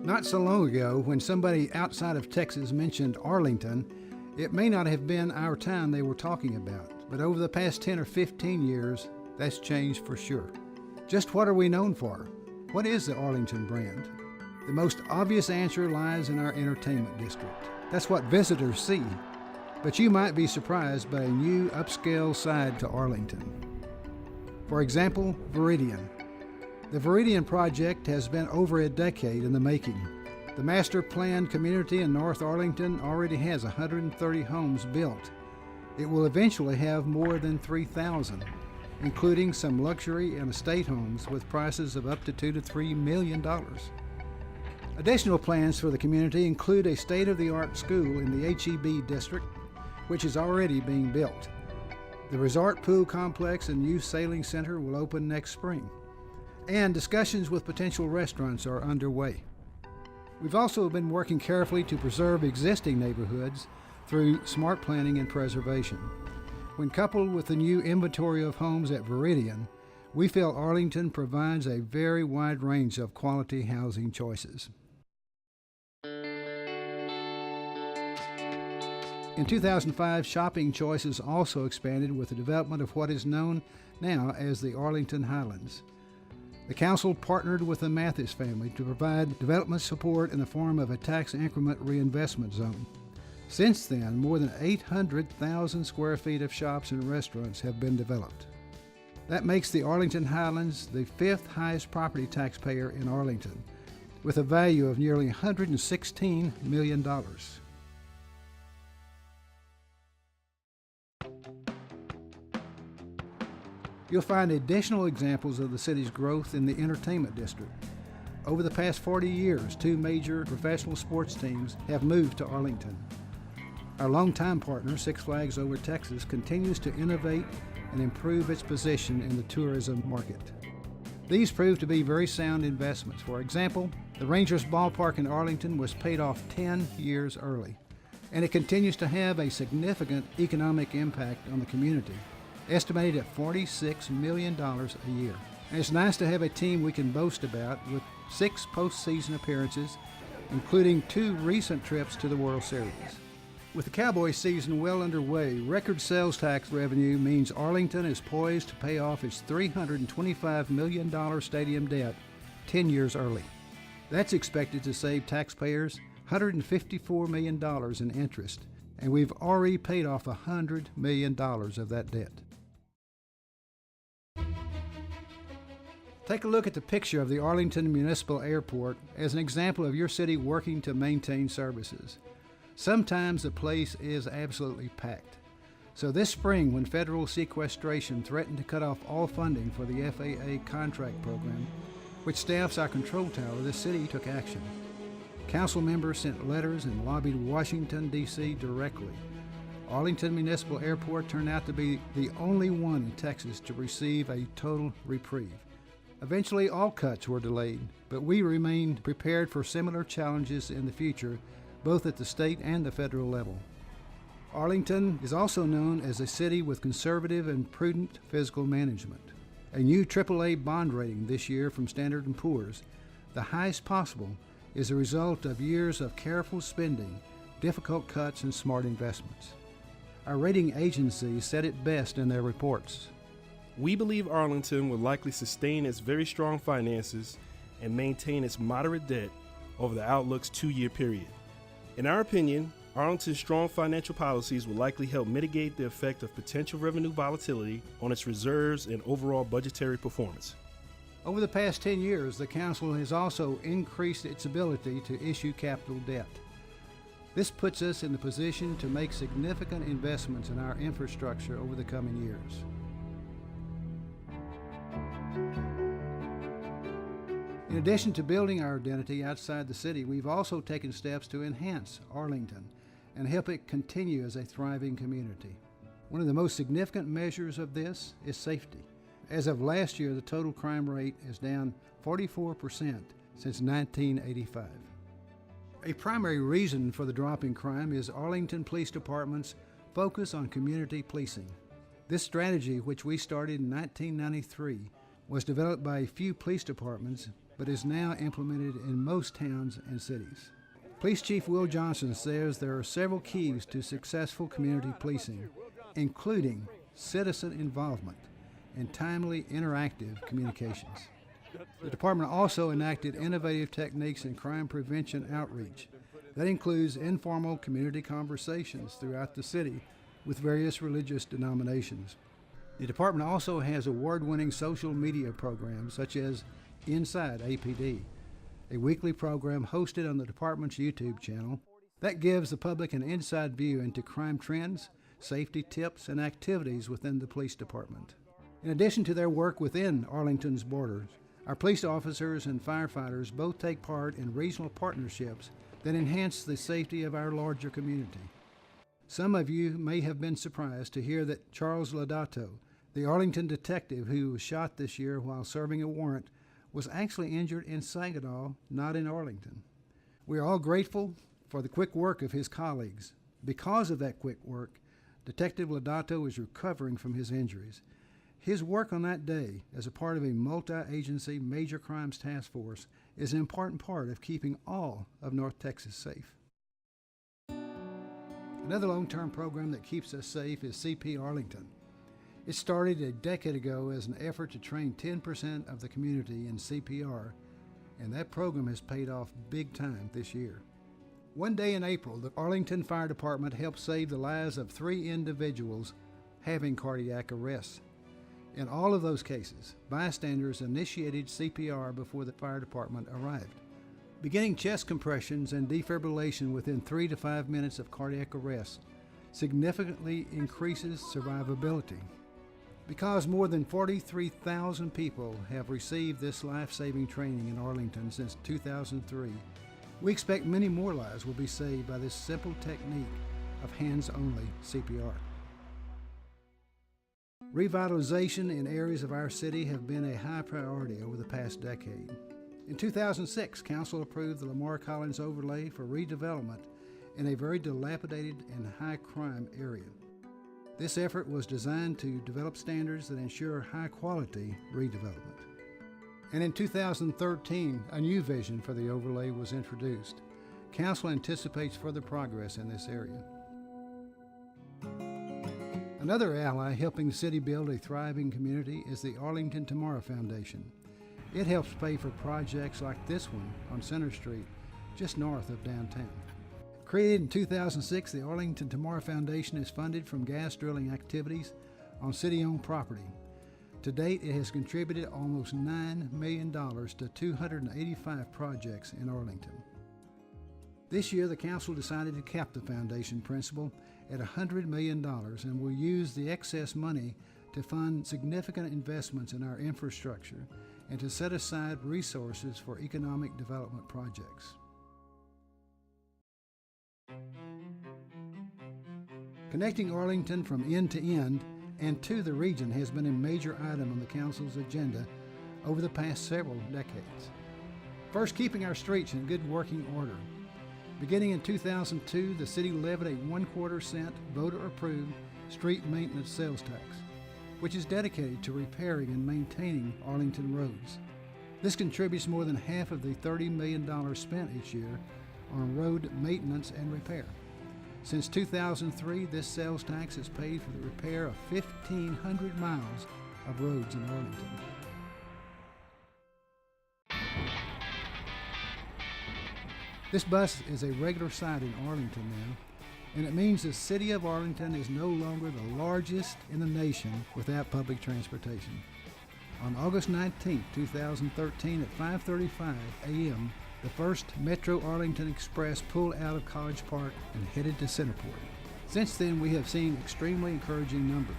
Not so long ago, when somebody outside of Texas mentioned Arlington, it may not have been our town they were talking about, but over the past 10 or 15 years, that's changed for sure. Just what are we known for? What is the Arlington brand? The most obvious answer lies in our entertainment district. That's what visitors see, but you might be surprised by a new upscale side to Arlington. For example, Viridian. The Viridian project has been over a decade in the making. The master planned community in North Arlington already has 130 homes built. It will eventually have more than 3,000, including some luxury and estate homes with prices of up to $2 to $3 million. Additional plans for the community include a state-of-the-art school in the HEB district, which is already being built. The resort pool complex and youth sailing center will open next spring, and discussions with potential restaurants are underway. We've also been working carefully to preserve existing neighborhoods through smart planning and preservation. When coupled with the new inventory of homes at Viridian, we feel Arlington provides a very wide range of quality housing choices. In 2005, shopping choices also expanded with the development of what is known now as the Arlington Highlands. The council partnered with the Mathis family to provide development support in the form of a tax increment reinvestment zone. Since then, more than 800,000 square feet of shops and restaurants have been developed. That makes the Arlington Highlands the fifth highest property taxpayer in Arlington, with a value of nearly $116 million. You'll find additional examples of the city's growth in the entertainment district. Over the past 40 years, 2 major professional sports teams have moved to Arlington. Our longtime partner, Six Flags Over Texas, continues to innovate and improve its position in the tourism market. These proved to be very sound investments. For example, the Rangers ballpark in Arlington was paid off 10 years early, and it continues to have a significant economic impact on the community, estimated at $46 million a year. And it's nice to have a team we can boast about with 6 postseason appearances, including 2 recent trips to the World Series. With the Cowboy season well underway, record sales tax revenue means Arlington is poised to pay off its $325 million stadium debt 10 years early. That's expected to save taxpayers $154 million in interest, and we've already paid off $100 million of that debt. Take a look at the picture of the Arlington Municipal Airport as an example of your city working to maintain services. Sometimes the place is absolutely packed. So this spring, when federal sequestration threatened to cut off all funding for the FAA contract program, which staffs our control tower, the city took action. Council members sent letters and lobbied Washington, D.C. directly. Arlington Municipal Airport turned out to be the only one in Texas to receive a total reprieve. Eventually, all cuts were delayed, but we remained prepared for similar challenges in the future, both at the state and the federal level. Arlington is also known as a city with conservative and prudent fiscal management. A new AAA bond rating this year from Standard & Poor's, the highest possible, is a result of years of careful spending, difficult cuts, and smart investments. Our rating agencies said it best in their reports. We believe Arlington will likely sustain its very strong finances and maintain its moderate debt over the outlook's 2-year period. In our opinion, Arlington's strong financial policies will likely help mitigate the effect of potential revenue volatility on its reserves and overall budgetary performance. Over the past 10 years, the Council has also increased its ability to issue capital debt. This puts us in the position to make significant investments in our infrastructure over the coming years. In addition to building our identity outside the city, we've also taken steps to enhance Arlington and help it continue as a thriving community. One of the most significant measures of this is safety. As of last year, the total crime rate is down 44% since 1985. A primary reason for the drop in crime is Arlington Police Department's focus on community policing. This strategy, which we started in 1993, was developed by a few police departments but is now implemented in most towns and cities. Police Chief Will Johnson says there are several keys to successful community policing, including citizen involvement and timely interactive communications. The department also enacted innovative techniques in crime prevention outreach. That includes informal community conversations throughout the city with various religious denominations. The department also has award-winning social media programs such as Inside APD, a weekly program hosted on the department's YouTube channel that gives the public an inside view into crime trends, safety tips, and activities within the police department. In addition to their work within Arlington's borders, our police officers and firefighters both take part in regional partnerships that enhance the safety of our larger community. Some of you may have been surprised to hear that Charles Lodato, the Arlington detective who was shot this year while serving a warrant, was actually injured in Saginaw, not in Arlington. We are all grateful for the quick work of his colleagues. Because of that quick work, Detective Lodato is recovering from his injuries. His work on that day as a part of a multi-agency major crimes task force is an important part of keeping all of North Texas safe. Another long-term program that keeps us safe is CP Arlington. It started a decade ago as an effort to train 10% of the community in CPR, and that program has paid off big time this year. One day in April, the Arlington Fire Department helped save the lives of 3 individuals having cardiac arrests. In all of those cases, bystanders initiated CPR before the fire department arrived. Beginning chest compressions and defibrillation within 3 to 5 minutes of cardiac arrest significantly increases survivability. Because more than 43,000 people have received this life-saving training in Arlington since 2003, we expect many more lives will be saved by this simple technique of hands-only CPR. Revitalization in areas of our city have been a high priority over the past decade. In 2006, Council approved the Lamar Collins overlay for redevelopment in a very dilapidated and high-crime area. This effort was designed to develop standards that ensure high-quality redevelopment. And in 2013, a new vision for the overlay was introduced. Council anticipates further progress in this area. Another ally helping the city build a thriving community is the Arlington Tomorrow Foundation. It helps pay for projects like this one on Center Street, just north of downtown. Created in 2006, the Arlington Tomorrow Foundation is funded from gas drilling activities on city-owned property. To date, it has contributed almost $9 million to 285 projects in Arlington. This year, the council decided to cap the foundation principal at $100 million and will use the excess money to fund significant investments in our infrastructure and to set aside resources for economic development projects. Connecting Arlington from end to end and to the region has been a major item on the council's agenda over the past several decades. First, keeping our streets in good working order. Beginning in 2002, the city levied a 1/4 cent voter-approved street maintenance sales tax, which is dedicated to repairing and maintaining Arlington roads. This contributes more than half of the $30 million spent each year on road maintenance and repair. Since 2003, this sales tax has paid for the repair of 1,500 miles of roads in Arlington. This bus is a regular sight in Arlington now, and it means the city of Arlington is no longer the largest in the nation without public transportation. On August 19, 2013 at 5:35 a.m., the first Metro Arlington Express pulled out of College Park and headed to Centerport. Since then, we have seen extremely encouraging numbers.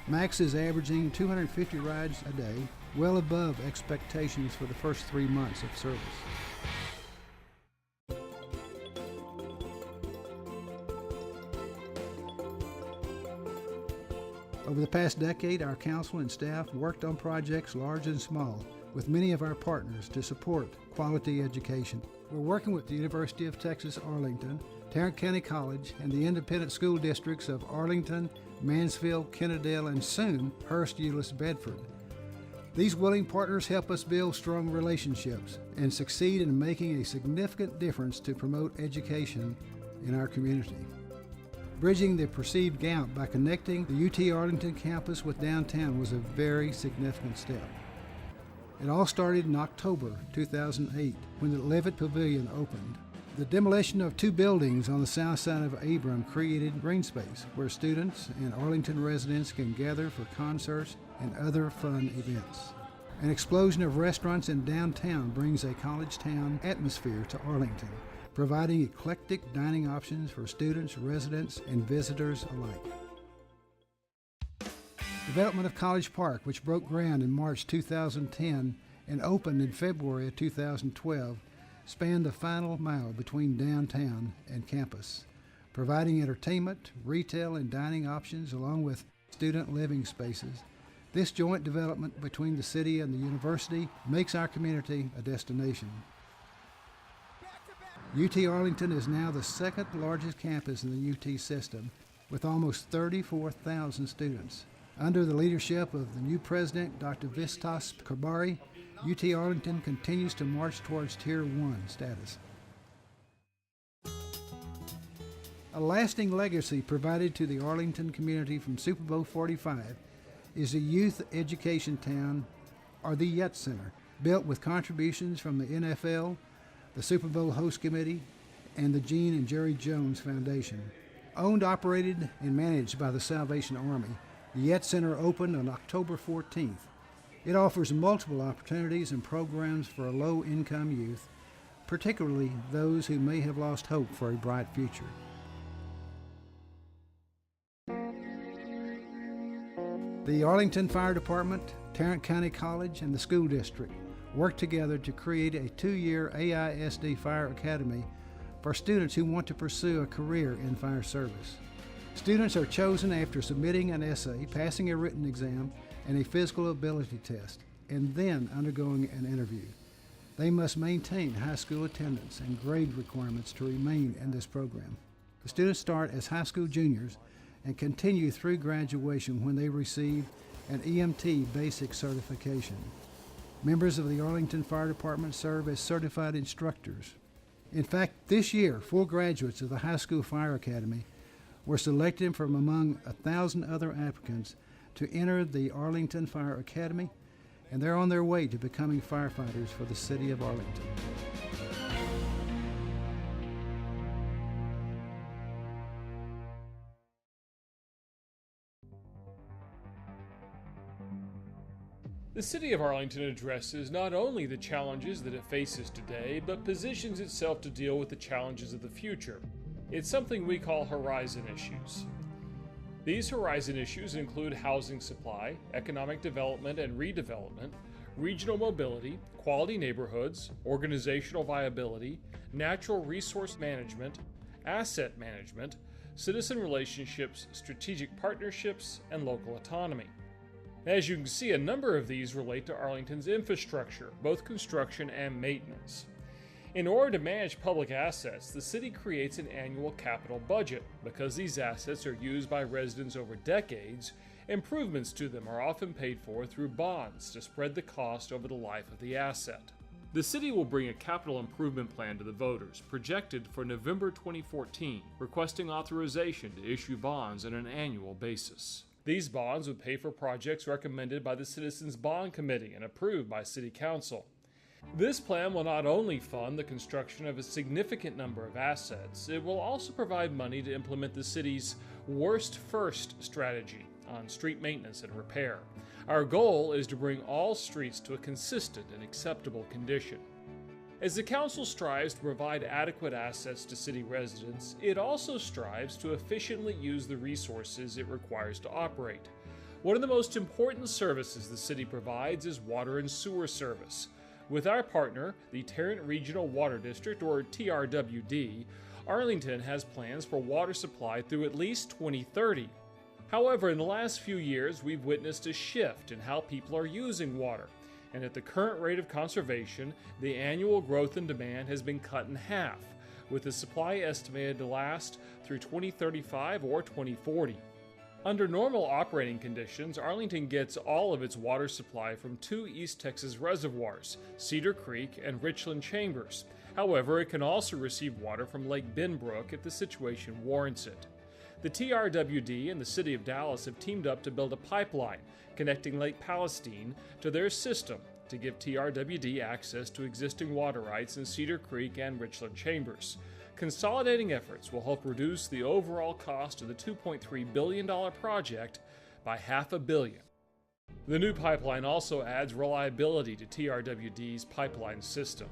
Max is averaging 250 rides a day, well above expectations for the first 3 months of service. Over the past decade, our council and staff worked on projects large and small with many of our partners to support quality education. We're working with the University of Texas Arlington, Tarrant County College, and the independent school districts of Arlington, Mansfield, Kennedale, and soon Hurst Euless Bedford. These willing partners help us build strong relationships and succeed in making a significant difference to promote education in our community. Bridging the perceived gap by connecting the UT Arlington campus with downtown was a very significant step. It all started in October 2008 when the Levitt Pavilion opened. The demolition of 2 buildings on the south side of Abram created green space where students and Arlington residents can gather for concerts and other fun events. An explosion of restaurants in downtown brings a college town atmosphere to Arlington, providing eclectic dining options for students, residents, and visitors alike. Development of College Park, which broke ground in March 2010 and opened in February of 2012, spanned the final mile between downtown and campus, providing entertainment, retail, and dining options along with student living spaces. This joint development between the city and the university makes our community a destination. UT Arlington is now the second largest campus in the UT system, with almost 34,000 students. Under the leadership of the new president, Dr. Vistas Kabari, UT Arlington continues to march towards Tier 1 status. A lasting legacy provided to the Arlington community from Super Bowl 45 is the Youth Education Town, or the YET Center, built with contributions from the NFL, the Super Bowl Host Committee, and the Gene and Jerry Jones Foundation. Owned, operated, and managed by the Salvation Army, the YET Center opened on October 14th. It offers multiple opportunities and programs for low-income youth, particularly those who may have lost hope for a bright future. The Arlington Fire Department, Tarrant County College, and the school district work together to create a 2-year AISD Fire Academy for students who want to pursue a career in fire service. Students are chosen after submitting an essay, passing a written exam, and a physical ability test, and then undergoing an interview. They must maintain high school attendance and grade requirements to remain in this program. The students start as high school juniors and continue through graduation when they receive an EMT basic certification. Members of the Arlington Fire Department serve as certified instructors. In fact, this year, 4 graduates of the High School Fire Academy were selected from among 1,000 other applicants to enter the Arlington Fire Academy, and they're on their way to becoming firefighters for the city of Arlington. The City of Arlington addresses not only the challenges that it faces today, but positions itself to deal with the challenges of the future. It's something we call horizon issues. These horizon issues include housing supply, economic development and redevelopment, regional mobility, quality neighborhoods, organizational viability, natural resource management, asset management, citizen relationships, strategic partnerships, and local autonomy. As you can see, a number of these relate to Arlington's infrastructure, both construction and maintenance. In order to manage public assets, the city creates an annual capital budget. Because these assets are used by residents over decades, improvements to them are often paid for through bonds to spread the cost over the life of the asset. The city will bring a capital improvement plan to the voters, projected for November 2014, requesting authorization to issue bonds on an annual basis. These bonds would pay for projects recommended by the Citizens Bond Committee and approved by City Council. This plan will not only fund the construction of a significant number of assets, it will also provide money to implement the city's Worst First strategy on street maintenance and repair. Our goal is to bring all streets to a consistent and acceptable condition. As the Council strives to provide adequate assets to city residents, it also strives to efficiently use the resources it requires to operate. One of the most important services the city provides is water and sewer service. With our partner, the Tarrant Regional Water District, or TRWD, Arlington has plans for water supply through at least 2030. However, in the last few years, we've witnessed a shift in how people are using water. And at the current rate of conservation, the annual growth in demand has been cut in half, with the supply estimated to last through 2035 or 2040. Under normal operating conditions, Arlington gets all of its water supply from two East Texas reservoirs, Cedar Creek and Richland Chambers. However, it can also receive water from Lake Benbrook if the situation warrants it. The TRWD and the City of Dallas have teamed up to build a pipeline connecting Lake Palestine to their system to give TRWD access to existing water rights in Cedar Creek and Richland Chambers. Consolidating efforts will help reduce the overall cost of the $2.3 billion project by $500 million. The new pipeline also adds reliability to TRWD's pipeline system.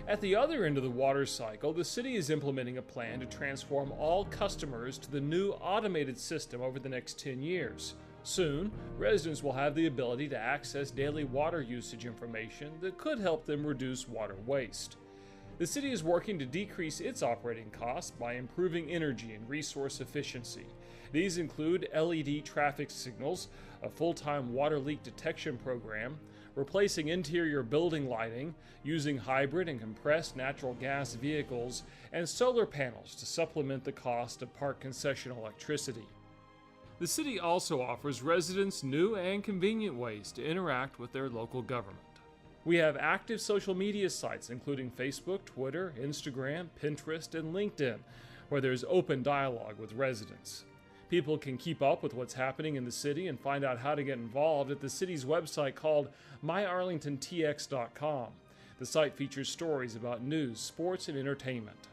At the other end of the water cycle, the city is implementing a plan to transform all customers to the new automated system over the next 10 years. Soon, residents will have the ability to access daily water usage information that could help them reduce water waste. The city is working to decrease its operating costs by improving energy and resource efficiency. These include LED traffic signals, a full-time water leak detection program, replacing interior building lighting, using hybrid and compressed natural gas vehicles, and solar panels to supplement the cost of park concession electricity. The city also offers residents new and convenient ways to interact with their local government. We have active social media sites including Facebook, Twitter, Instagram, Pinterest, and LinkedIn, where there's open dialogue with residents. People can keep up with what's happening in the city and find out how to get involved at the city's website called myarlingtontx.com. The site features stories about news, sports, and entertainment.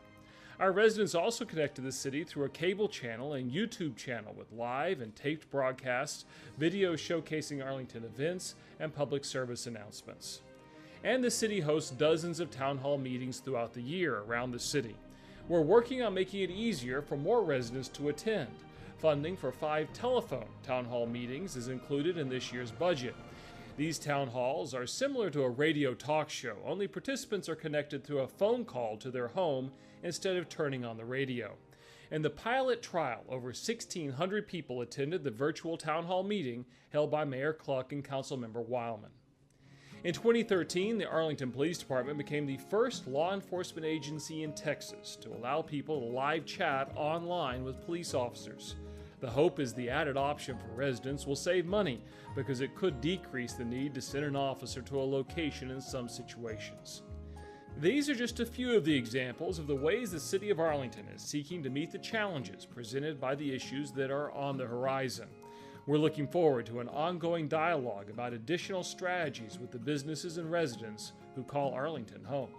Our residents also connect to the city through a cable channel and YouTube channel with live and taped broadcasts, videos showcasing Arlington events, and public service announcements. And the city hosts dozens of town hall meetings throughout the year around the city. We're working on making it easier for more residents to attend. Funding for 5 telephone town hall meetings is included in this year's budget. These town halls are similar to a radio talk show, only participants are connected through a phone call to their home instead of turning on the radio. In the pilot trial, over 1,600 people attended the virtual town hall meeting held by Mayor Cluck and Councilmember Wildman. In 2013, the Arlington Police Department became the first law enforcement agency in Texas to allow people to live chat online with police officers. The hope is the added option for residents will save money because it could decrease the need to send an officer to a location in some situations. These are just a few of the examples of the ways the City of Arlington is seeking to meet the challenges presented by the issues that are on the horizon. We're looking forward to an ongoing dialogue about additional strategies with the businesses and residents who call Arlington home.